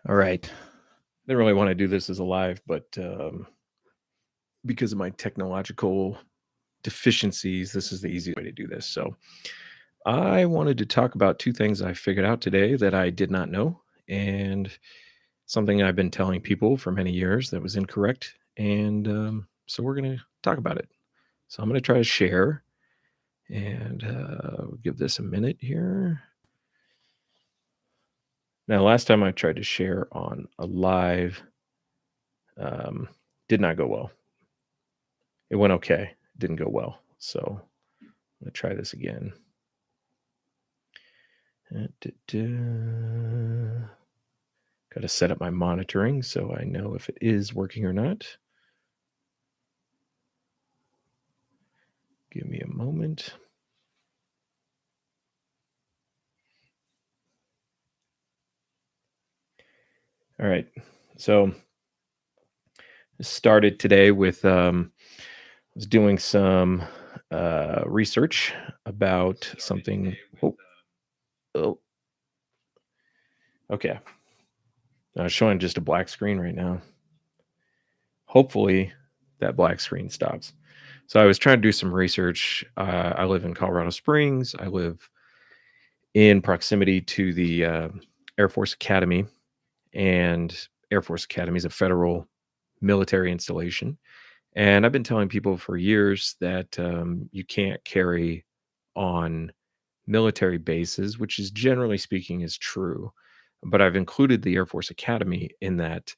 All right. Didn't really want to do this as a live, but because of my technological deficiencies, this is the easy way to do this. So I wanted to talk about two things I figured out today that I did not know, and something I've been telling people for many years that was incorrect. And so we're going to talk about it. So I'm going to try to share and give this a minute here. Now, last time I tried to share on a live, um, did not go well. It went okay. It didn't go well. So I'm gonna try this again. Got to set up my monitoring so I know if it is working or not. Give me a moment. All right. So started today with was doing some research about something. Oh, okay. Showing just a black screen right now. Hopefully that black screen stops. So I was trying to do some research. I live in Colorado Springs. I live in proximity to the Air Force Academy, and Air Force Academy is a federal military installation. And I've been telling people for years that you can't carry on military bases, which is generally speaking is true. But I've included the Air Force Academy in that.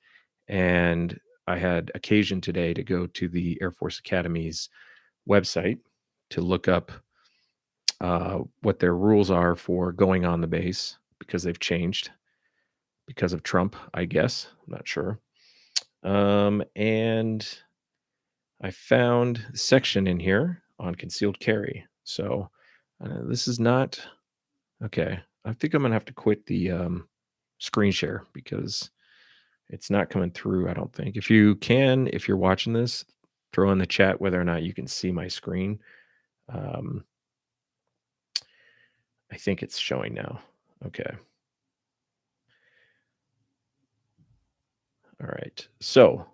And I had occasion today to go to the Air Force Academy's website to look up what their rules are for going on the base because they've changed because of Trump, I guess. I'm not sure. And I found a section in here on concealed carry. So this is not okay. I think I'm gonna have to quit the screen share because it's not coming through. I don't think. If you can, if you're watching this, throw in the chat whether or not you can see my screen. Um, I think it's showing now. Okay. All right. So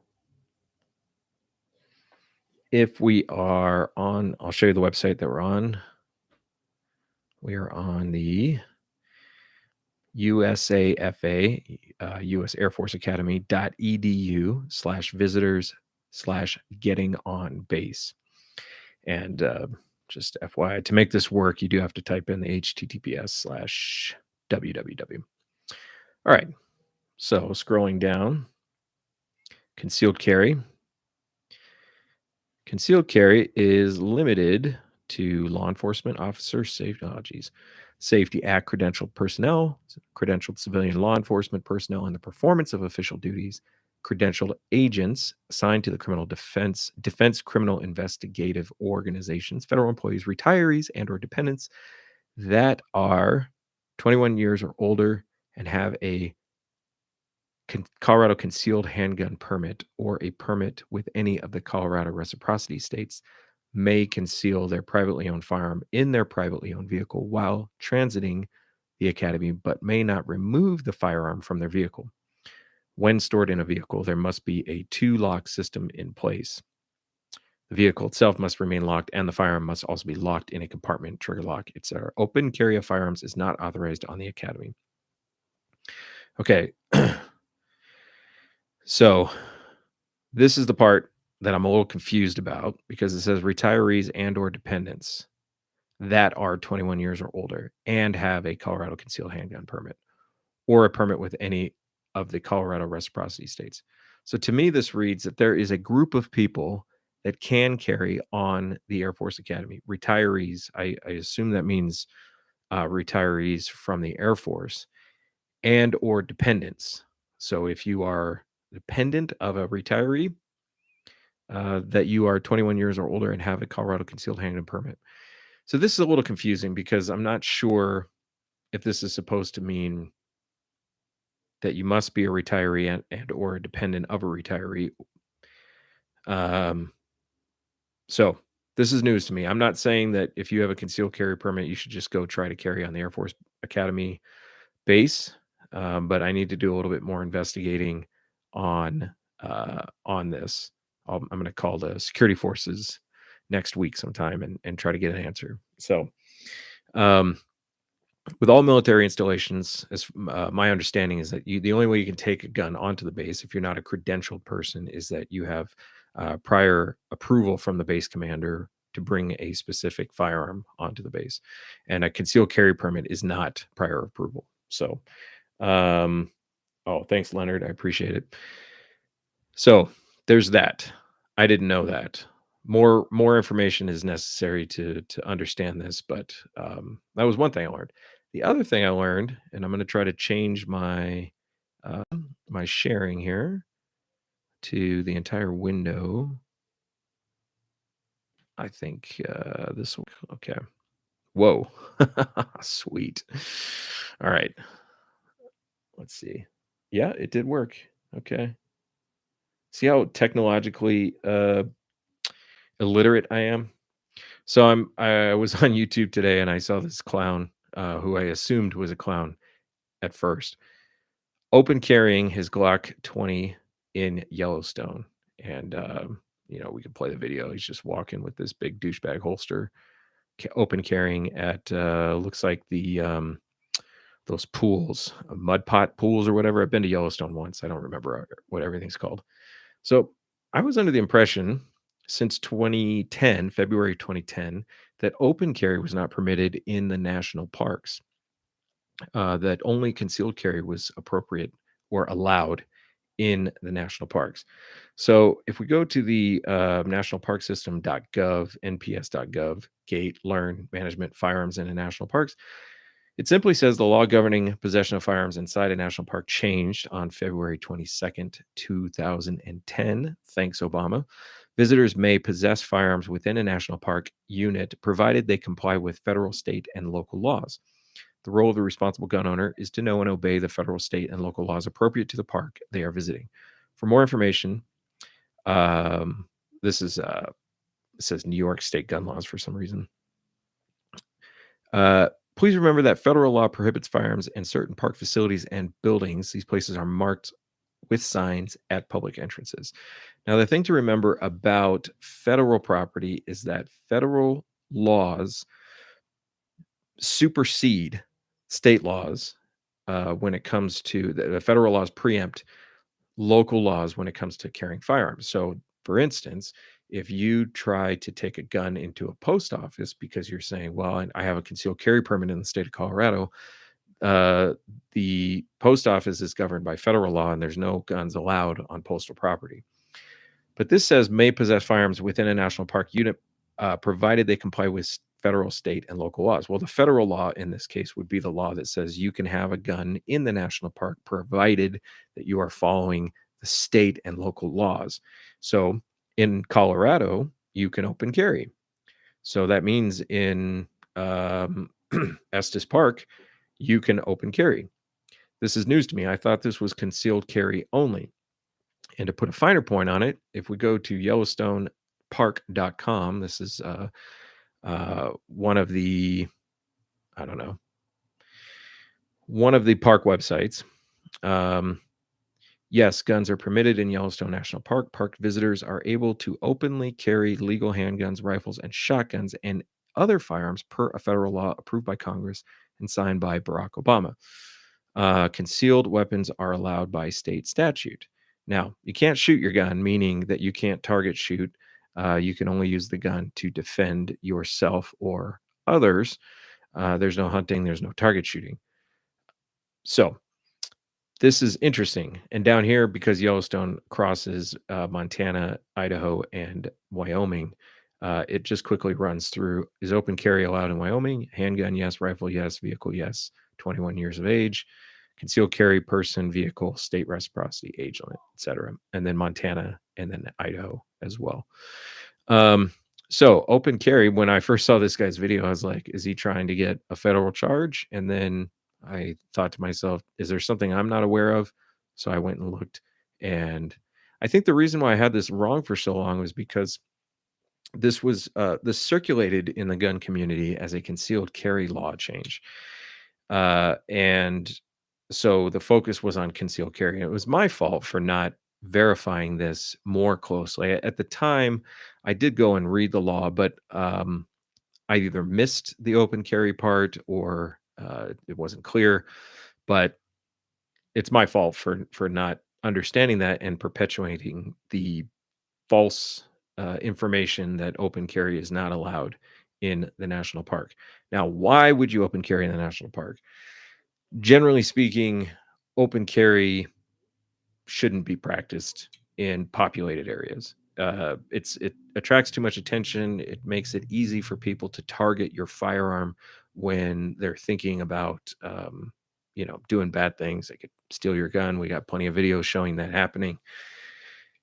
if we are on, I'll show you the website that we're on. We are on the USAFA, US Air Force Academy.edu/visitors/getting on base. And just FYI, to make this work, you do have to type in the https/www. All right. So scrolling down, concealed carry. Concealed carry is limited to law enforcement officers, Safety Act credentialed personnel, credentialed civilian law enforcement personnel in the performance of official duties, credentialed agents assigned to the criminal defense criminal investigative organizations, federal employees, retirees, and or dependents that are 21 years or older and have a Colorado concealed handgun permit or a permit with any of the Colorado reciprocity states may conceal their privately owned firearm in their privately owned vehicle while transiting the academy, but may not remove the firearm from their vehicle. When stored in a vehicle, there must be a two-lock system in place. The vehicle itself must remain locked, and the firearm must also be locked in a compartment trigger lock. It's our open carry of firearms is not authorized on the academy. Okay. So this is the part that I'm a little confused about because it says retirees and or dependents that are 21 years or older and have a Colorado concealed handgun permit or a permit with any of the Colorado reciprocity states. So to me, this reads that there is a group of people that can carry on the Air Force Academy. Retirees, I assume that means retirees from the Air Force and or dependents. So if you are dependent of a retiree, that you are 21 years or older and have a Colorado concealed handgun permit. So this is a little confusing because I'm not sure if this is supposed to mean that you must be a retiree and or a dependent of a retiree. Um, so this is news to me. I'm not saying that if you have a concealed carry permit, you should just go try to carry on the Air Force Academy base. but I need to do a little bit more investigating on this. I'm going to call the security forces next week sometime and try to get an answer. So, um, with all military installations, my understanding is that the only way you can take a gun onto the base, if you're not a credentialed person, is that you have prior approval from the base commander to bring a specific firearm onto the base, and a concealed carry permit is not prior approval. So, um, oh, thanks, Leonard. I appreciate it. So there's that. I didn't know that. More information is necessary to understand this, but that was one thing I learned. The other thing I learned, and I'm going to try to change my sharing here to the entire window. I think this will okay. Whoa, sweet. All right, let's see. Yeah, it did work. Okay. See how technologically illiterate I am? So I was on YouTube today and I saw this clown, who I assumed was a clown at first, open carrying his Glock 20 in Yellowstone. And we can play the video. He's just walking with this big douchebag holster, open carrying at looks like the those pools, mud pot pools or whatever. I've been to Yellowstone once. I don't remember what everything's called. So I was under the impression since 2010, February 2010, that open carry was not permitted in the national parks, that only concealed carry was appropriate or allowed in the national parks. So if we go to the nationalparksystem.gov, nps.gov, gate, learn, management, firearms in the national parks, it simply says the law governing possession of firearms inside a national park changed on February 22nd, 2010. Thanks, Obama. Visitors may possess firearms within a national park unit provided they comply with federal, state, and local laws. The role of the responsible gun owner is to know and obey the federal, state, and local laws appropriate to the park they are visiting. For more information, um, this is it says New York state gun laws for some reason. Please remember that federal law prohibits firearms in certain park facilities and buildings. These places are marked with signs at public entrances. Now, the thing to remember about federal property is that federal laws supersede state laws when it comes to the federal laws preempt local laws when it comes to carrying firearms. So, for instance, if you try to take a gun into a post office because you're saying, well, I have a concealed carry permit in the state of Colorado, the post office is governed by federal law and there's no guns allowed on postal property. But this says may possess firearms within a national park unit, provided they comply with federal, state, and local laws. Well, the federal law in this case would be the law that says you can have a gun in the national park, provided that you are following the state and local laws. So in Colorado, you can open carry. So that means in Estes Park, you can open carry. This is news to me. I thought this was concealed carry only. And to put a finer point on it, if we go to YellowstonePark.com, this is one of the, I don't know, one of the park websites. Yes, guns are permitted in Yellowstone National Park. Park visitors are able to openly carry legal handguns, rifles, and shotguns and other firearms per a federal law approved by Congress and signed by Barack Obama. Concealed weapons are allowed by state statute. Now, you can't shoot your gun, meaning that you can't target shoot. You can only use the gun to defend yourself or others. There's no hunting, there's no target shooting. So, this is interesting. And down here, because Yellowstone crosses Montana, Idaho, and Wyoming, it just quickly runs through: is open carry allowed in Wyoming? Handgun, yes. Rifle, yes. Vehicle, yes. 21 years of age. Concealed carry, person, vehicle, state reciprocity, age limit, etc. And then Montana, and then Idaho as well. So open carry, when I first saw this guy's video, I was like, is he trying to get a federal charge? And then I thought to myself, is there something I'm not aware of? So I went and looked. And I think the reason why I had this wrong for so long was because this circulated in the gun community as a concealed carry law change. And So the focus was on concealed carry. And it was my fault for not verifying this more closely. At the time, I did go and read the law, but I either missed the open carry part or it wasn't clear. But it's my fault for not understanding that and perpetuating the false information that open carry is not allowed in the national park. Now, why would you open carry in the national park? Generally speaking, open carry shouldn't be practiced in populated areas. It attracts too much attention. It makes it easy for people to target your firearm when they're thinking about, doing bad things. They could steal your gun. We got plenty of videos showing that happening.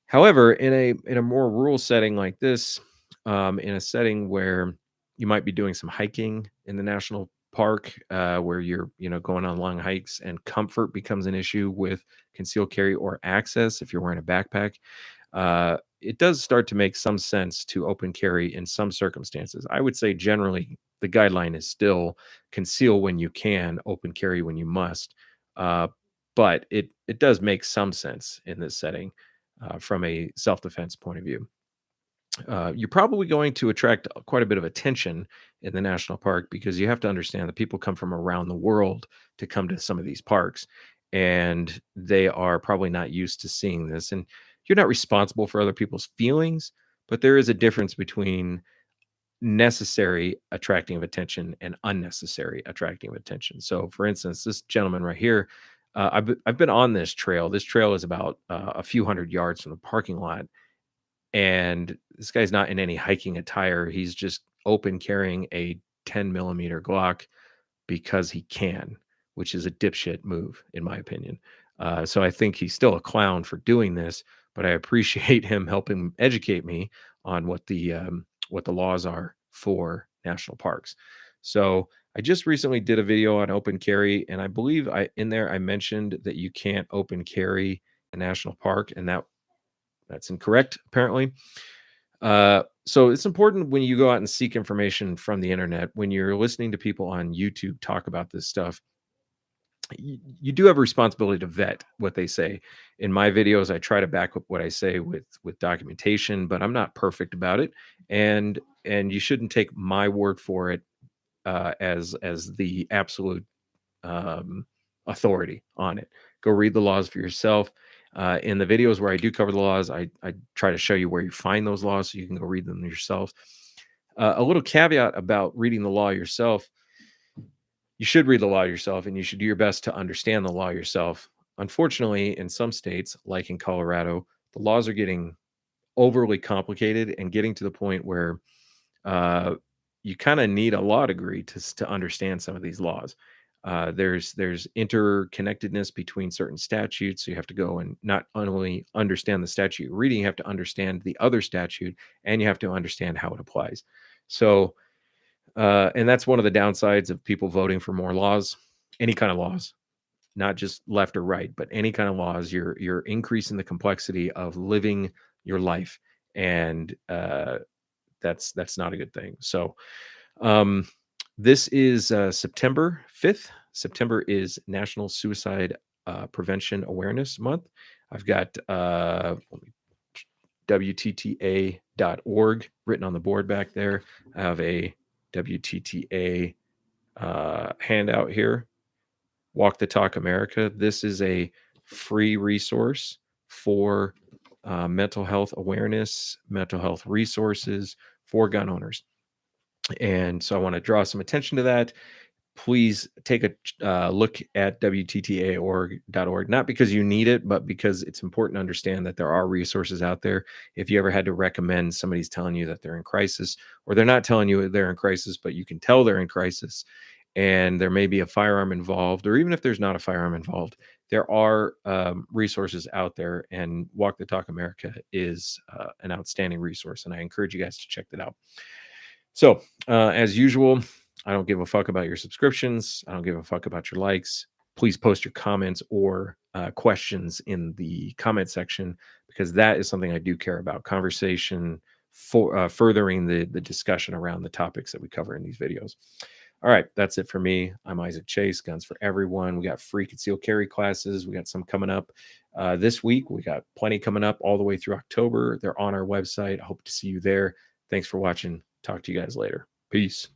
However, in a more rural setting like this, in a setting where you might be doing some hiking in the national park, where you're going on long hikes and comfort becomes an issue with concealed carry or access if you're wearing a backpack, it does start to make some sense to open carry in some circumstances. I would say generally the guideline is still conceal when you can, open carry when you must. Uh, but it does make some sense in this setting from a self defense point of view. You're probably going to attract quite a bit of attention in the national park because you have to understand that people come from around the world to come to some of these parks, and they are probably not used to seeing this. And you're not responsible for other people's feelings, but there is a difference between necessary attracting of attention and unnecessary attracting of attention. So, for instance, this gentleman right here, I've been on this trail. This trail is about a few hundred yards from the parking lot, and this guy's not in any hiking attire. He's just open carrying a 10 millimeter Glock because he can, which is a dipshit move, in my opinion. So I think he's still a clown for doing this, but I appreciate him helping educate me on what the laws are for national parks. So I just recently did a video on open carry, and I believe I mentioned that you can't open carry a national park, and that's incorrect apparently. So it's important when you go out and seek information from the internet, when you're listening to people on YouTube talk about this stuff, you do have a responsibility to vet what they say. In my videos, I try to back up what I say with documentation, but I'm not perfect about it, and you shouldn't take my word for it as the absolute um, authority on it. Go read the laws for yourself. In the videos where I do cover the laws, I try to show you where you find those laws so you can go read them yourself. A little caveat about reading the law yourself: you should read the law yourself and you should do your best to understand the law yourself. Unfortunately, in some states, like in Colorado, the laws are getting overly complicated and getting to the point where you kind of need a law degree to understand some of these laws. There's interconnectedness between certain statutes. So you have to go and not only understand the statute you're reading, you have to understand the other statute, and you have to understand how it applies. So, and that's one of the downsides of people voting for more laws, any kind of laws, not just left or right, but any kind of laws. You're increasing the complexity of living your life, and that's not a good thing. So um, this is September 5th. September is National Suicide Prevention Awareness Month. I've got WTTA.org written on the board back there. I have a WTTA handout here. Walk the Talk America. This is a free resource for mental health awareness, mental health resources for gun owners. And so I want to draw some attention to that. Please take a look at WTTA.org, not because you need it, but because it's important to understand that there are resources out there. If you ever had to recommend somebody's telling you that they're in crisis, or they're not telling you they're in crisis, but you can tell they're in crisis, and there may be a firearm involved, or even if there's not a firearm involved, there are resources out there, and Walk the Talk America is an outstanding resource, and I encourage you guys to check that out. So, as usual, I don't give a fuck about your subscriptions. I don't give a fuck about your likes. Please post your comments or questions in the comment section, because that is something I do care about. Conversation for furthering the discussion around the topics that we cover in these videos. All right, that's it for me. I'm Isaac Chase, Guns for Everyone. We got free concealed carry classes. We got some coming up this week. We got plenty coming up all the way through October. They're on our website. I hope to see you there. Thanks for watching. Talk to you guys later. Peace.